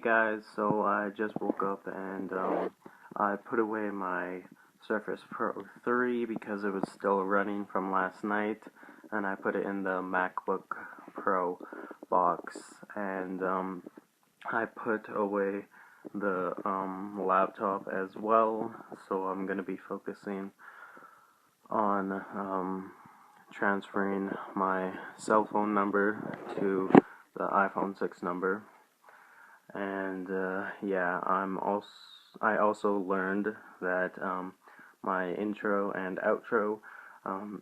guys, so I just woke up and I put away my Surface Pro 3 because it was still running from last night, and I put it in the MacBook Pro box, and I put away the laptop as well, so I'm going to be focusing on transferring my cell phone number to the iPhone 6 number. And yeah, I also learned that my intro and outro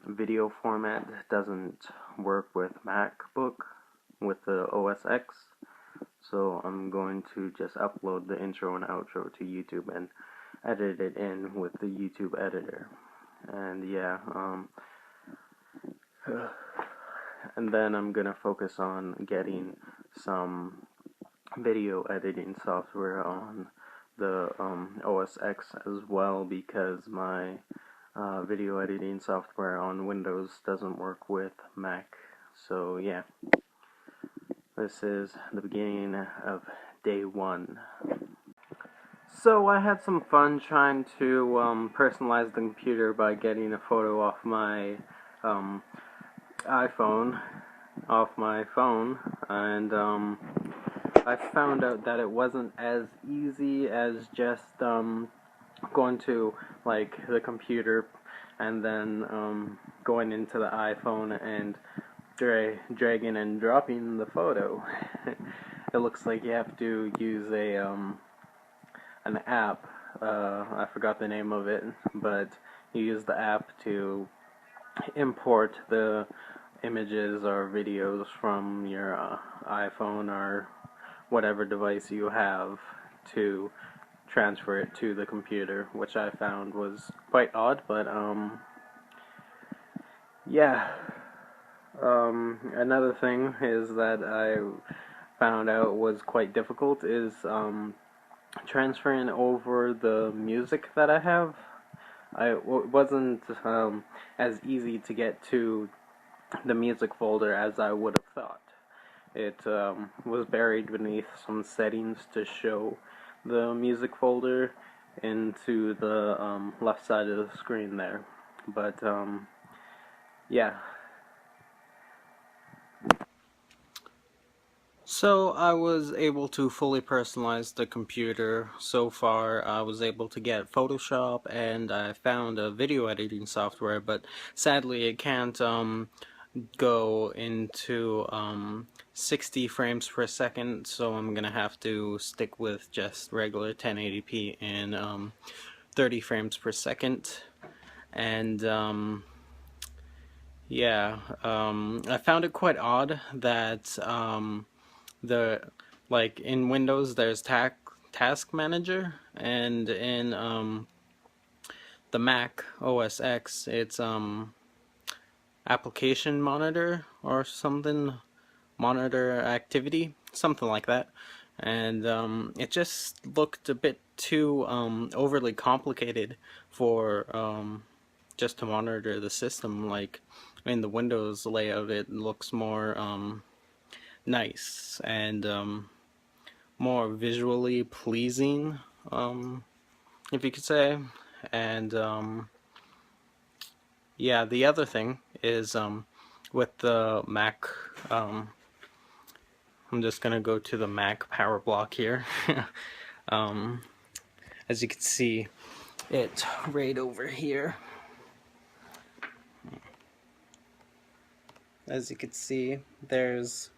video format doesn't work with MacBook with the OS X, so I'm going to just upload the intro and outro to YouTube and edit it in with the YouTube editor. And yeah, and then I'm gonna focus on getting some video editing software on the OS X as well, because my video editing software on Windows doesn't work with Mac. So yeah, this is the beginning of day 1. So I had some fun trying to personalize the computer by getting a photo off my iPhone, off my phone, and I found out that it wasn't as easy as just going to like the computer and then going into the iPhone and dragging and dropping the photo. It looks like you have to use an app. I forgot the name of it, but you use the app to import the images or videos from your iPhone or whatever device you have to transfer it to the computer, which I found was quite odd, but yeah. Another thing is that I found out was quite difficult is transferring over the music that I have. It wasn't as easy to get to the music folder as I would have thought. It was buried beneath some settings to show the music folder into the left side of the screen there. But yeah. So I was able to fully personalize the computer. So far I was able to get Photoshop, and I found a video editing software, but sadly it can't go into 60 frames per second, so I'm gonna have to stick with just regular 1080p and 30 frames per second. And yeah, I found it quite odd that like in Windows there's Task Manager, and in the Mac OS X it's Application Monitor or something, Monitor Activity, something like that. And it just looked a bit too overly complicated for just to monitor the system. Like in the Windows layout it looks more nice and more visually pleasing, if you could say. And yeah, the other thing is with the Mac, I'm just gonna go to the Mac power block here. As you can see, it's right over here. As you can see, there's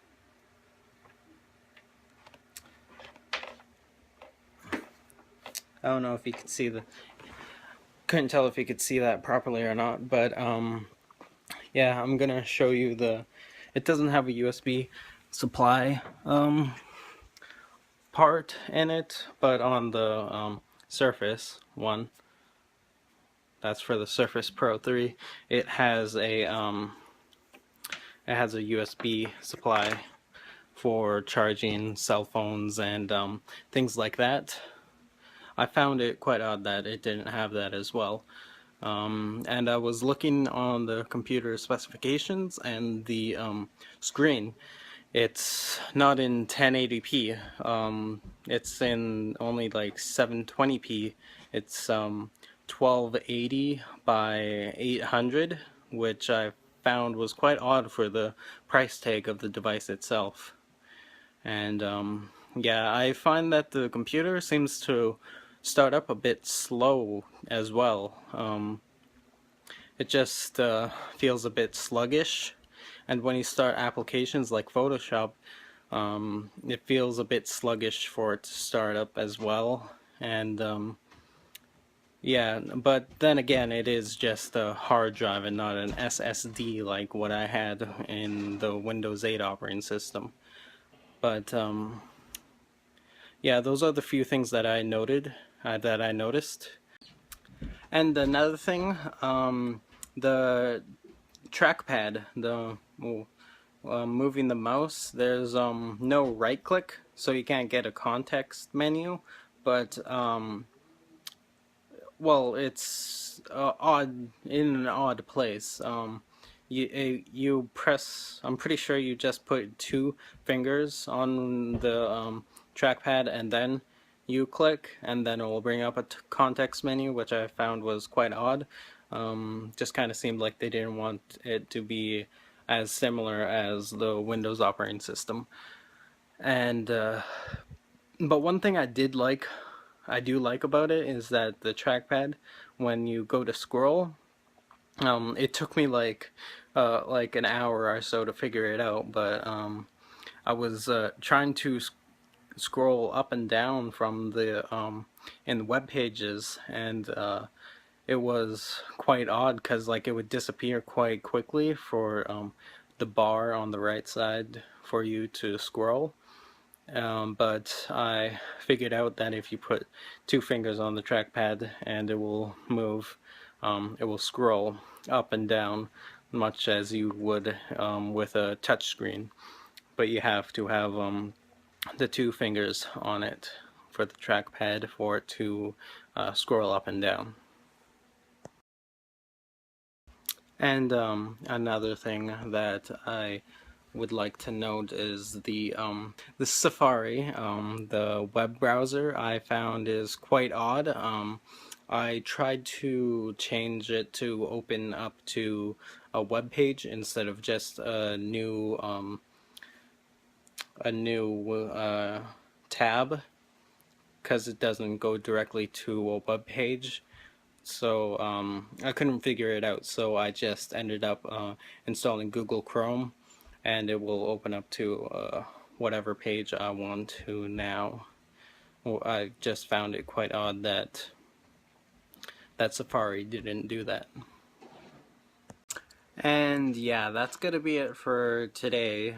I don't know if you could see couldn't tell if you could see that properly or not, but yeah, I'm gonna show you it doesn't have a USB supply part in it, but on the Surface one, that's for the Surface Pro 3, it has a USB supply for charging cell phones and things like that. I found it quite odd that it didn't have that as well. And I was looking on the computer specifications, and the screen, it's not in 1080p. It's in only like 720p. It's 1280 by 800, which I found was quite odd for the price tag of the device itself. And yeah, I find that the computer seems to start up a bit slow as well. It just feels a bit sluggish, and when you start applications like Photoshop, it feels a bit sluggish for it to start up as well. And yeah, but then again, it is just a hard drive and not an SSD like what I had in the Windows 8 operating system. But yeah, those are the few things that I noticed. And another thing, the trackpad, the moving the mouse, there's no right click, so you can't get a context menu, but well, it's odd, in an odd place. You press, I'm pretty sure you just put two fingers on the trackpad and then you click, and then it will bring up a context menu, which I found was quite odd. Just kind of seemed like they didn't want it to be as similar as the Windows operating system. And but one thing I do like about it is that the trackpad, when you go to scroll, it took me like an hour or so to figure it out, but I was trying to scroll up and down from the in web pages, and it was quite odd because like it would disappear quite quickly for the bar on the right side for you to scroll. But I figured out that if you put two fingers on the trackpad and it will move, it will scroll up and down much as you would with a touch screen. But you have to have the two fingers on it for the trackpad for it to scroll up and down. And another thing that I would like to note is the Safari, the web browser, I found is quite odd. I tried to change it to open up to a web page instead of just a new tab, because it doesn't go directly to a web page. So I couldn't figure it out, so I just ended up installing Google Chrome, and it will open up to whatever page I want to now. Well, I just found it quite odd that Safari didn't do that. And yeah, that's gonna be it for today,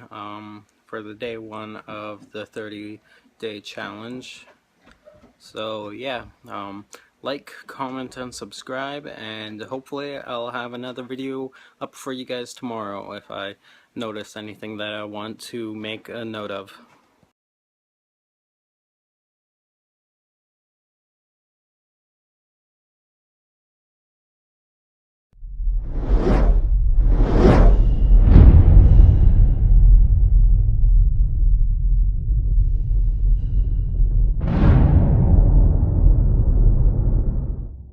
for the day one of the 30-day challenge. So yeah, like, comment, and subscribe, and hopefully I'll have another video up for you guys tomorrow if I notice anything that I want to make a note of.